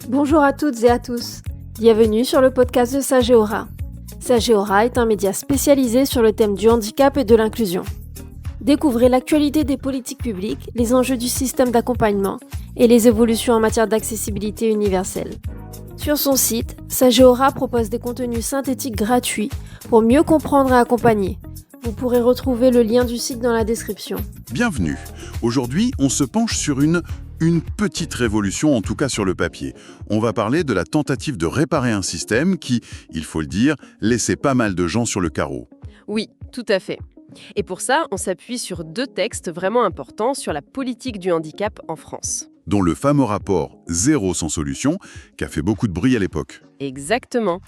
Bonjour à toutes et à tous. Bienvenue sur le podcast de Sageora. Sageora est un média spécialisé sur le thème du handicap et de l'inclusion. Découvrez l'actualité des politiques publiques, les enjeux du système d'accompagnement et les évolutions en matière d'accessibilité universelle. Sur son site, Sageora propose des contenus synthétiques gratuits pour mieux comprendre et accompagner. Vous pourrez retrouver le lien du site dans la description. Bienvenue. Aujourd'hui, on se penche sur une petite révolution, en tout cas sur le papier. On va parler de la tentative de réparer un système qui, il faut le dire, laissait pas mal de gens sur le carreau. Oui, tout à fait. Et pour ça, on s'appuie sur 2 textes vraiment importants sur la politique du handicap en France. Dont le fameux rapport Zéro sans solution, qui a fait beaucoup de bruit à l'époque. Exactement.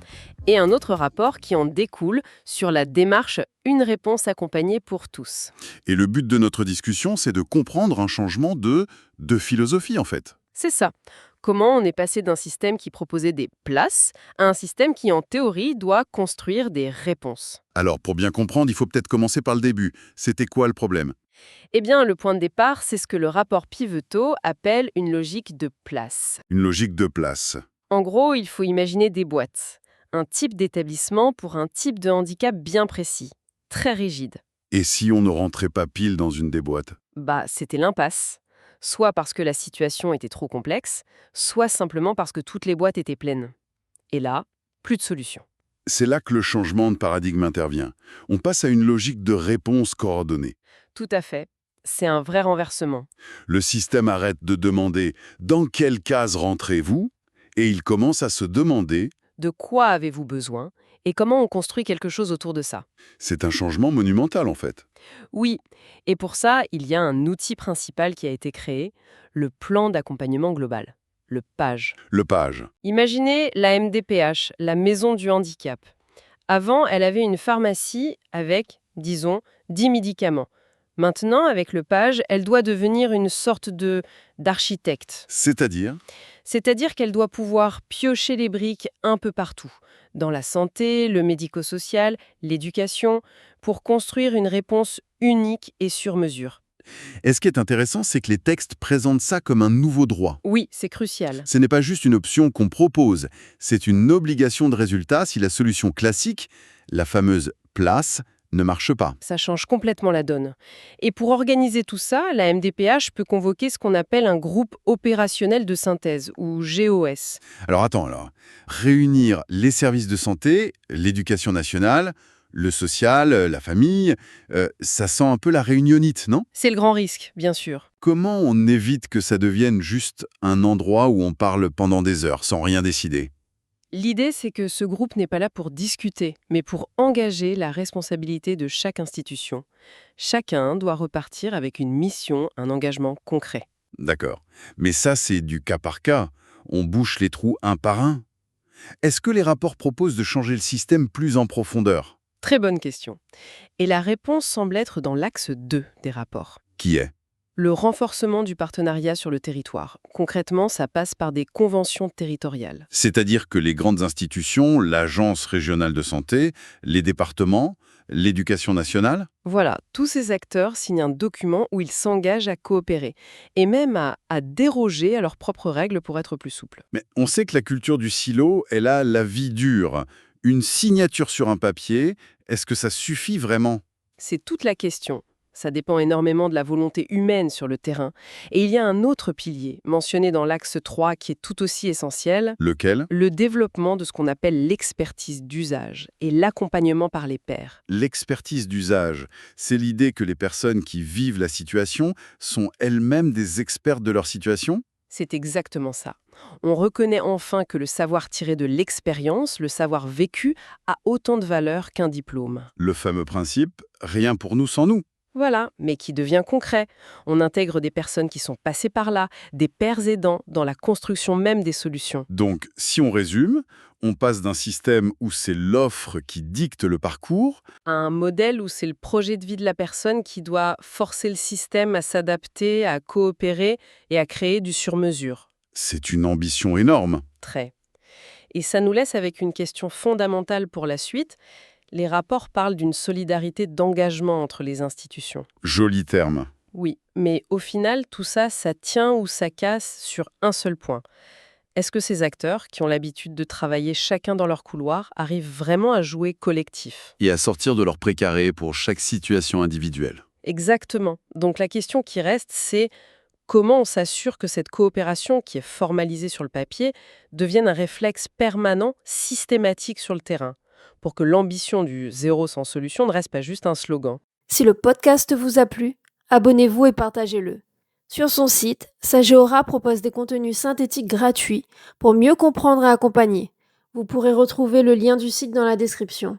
Et un autre rapport qui en découle sur la démarche Une réponse accompagnée pour tous. Et le but de notre discussion, c'est de comprendre un changement de philosophie, en fait. C'est ça. Comment on est passé d'un système qui proposait des places à un système qui, en théorie, doit construire des réponses. Alors, pour bien comprendre, il faut peut-être commencer par le début. C'était quoi le problème ? Eh bien, le point de départ, c'est ce que le rapport Piveteau appelle une logique de place. Une logique de place. En gros, il faut imaginer des boîtes. Un type d'établissement pour un type de handicap bien précis, très rigide. Et si on ne rentrait pas pile dans une des boîtes ? C'était l'impasse. Soit parce que la situation était trop complexe, soit simplement parce que toutes les boîtes étaient pleines. Et là, plus de solution. C'est là que le changement de paradigme intervient. On passe à une logique de réponse coordonnée. Tout à fait. C'est un vrai renversement. Le système arrête de demander « dans quelle case rentrez-vous ?» et il commence à se demander De quoi avez-vous besoin et comment on construit quelque chose autour de ça? c'est un changement monumental en fait. Oui, et pour ça, il y a un outil principal qui a été créé, le plan d'accompagnement global, le PAGE. Le page. Imaginez la MDPH, la maison du handicap. Avant, elle avait une pharmacie avec, disons, 10 médicaments. Maintenant, avec le PAGE, elle doit devenir une sorte d'architecte. C'est-à-dire qu'elle doit pouvoir piocher les briques un peu partout, dans la santé, le médico-social, l'éducation, pour construire une réponse unique et sur mesure. Et ce qui est intéressant, c'est que les textes présentent ça comme un nouveau droit. Oui, c'est crucial. Ce n'est pas juste une option qu'on propose, c'est une obligation de résultat si la solution classique, la fameuse place, ne marche pas. Ça change complètement la donne. Et pour organiser tout ça, la MDPH peut convoquer ce qu'on appelle un groupe opérationnel de synthèse, ou GOS. Alors, réunir les services de santé, l'éducation nationale, le social, la famille, ça sent un peu la réunionnite, non ? C'est le grand risque, bien sûr. Comment on évite que ça devienne juste un endroit où on parle pendant des heures sans rien décider ? L'idée, c'est que ce groupe n'est pas là pour discuter, mais pour engager la responsabilité de chaque institution. Chacun doit repartir avec une mission, un engagement concret. D'accord. Mais ça, c'est du cas par cas. On bouche les trous un par un. Est-ce que les rapports proposent de changer le système plus en profondeur ? Très bonne question. Et la réponse semble être dans l'axe 2 des rapports. Qui est ? Le renforcement du partenariat sur le territoire. Concrètement, ça passe par des conventions territoriales. C'est-à-dire que les grandes institutions, l'Agence régionale de santé, les départements, l'éducation nationale ? Voilà, tous ces acteurs signent un document où ils s'engagent à coopérer et même à déroger à leurs propres règles pour être plus souples. Mais on sait que la culture du silo, elle a la vie dure. Une signature sur un papier, est-ce que ça suffit vraiment ? C'est toute la question. Ça dépend énormément de la volonté humaine sur le terrain. Et il y a un autre pilier, mentionné dans l'axe 3, qui est tout aussi essentiel, Lequel ? le développement de ce qu'on appelle l'expertise d'usage et l'accompagnement par les pairs. L'expertise d'usage, c'est l'idée que les personnes qui vivent la situation sont elles-mêmes des expertes de leur situation ? C'est exactement ça. On reconnaît enfin que le savoir tiré de l'expérience, le savoir vécu, a autant de valeur qu'un diplôme. Le fameux principe « rien pour nous sans nous ». Voilà, mais qui devient concret. On intègre des personnes qui sont passées par là, des pairs aidants, dans la construction même des solutions. Donc, si on résume, on passe d'un système où c'est l'offre qui dicte le parcours À un modèle où c'est le projet de vie de la personne qui doit forcer le système à s'adapter, à coopérer et à créer du sur-mesure. C'est une ambition énorme. Très. Et ça nous laisse avec une question fondamentale pour la suite. Les rapports parlent d'une solidarité d'engagement entre les institutions. Joli terme. Oui, mais au final, tout ça, ça tient ou ça casse sur un seul point. Est-ce que ces acteurs, qui ont l'habitude de travailler chacun dans leur couloir, arrivent vraiment à jouer collectif? Et à sortir de leur précaré pour chaque situation individuelle. Exactement. Donc la question qui reste, c'est comment on s'assure que cette coopération, qui est formalisée sur le papier, devienne un réflexe permanent, systématique sur le terrain, pour que l'ambition du zéro sans solution ne reste pas juste un slogan. Si le podcast vous a plu, abonnez-vous et partagez-le. Sur son site, Sageora propose des contenus synthétiques gratuits pour mieux comprendre et accompagner. Vous pourrez retrouver le lien du site dans la description.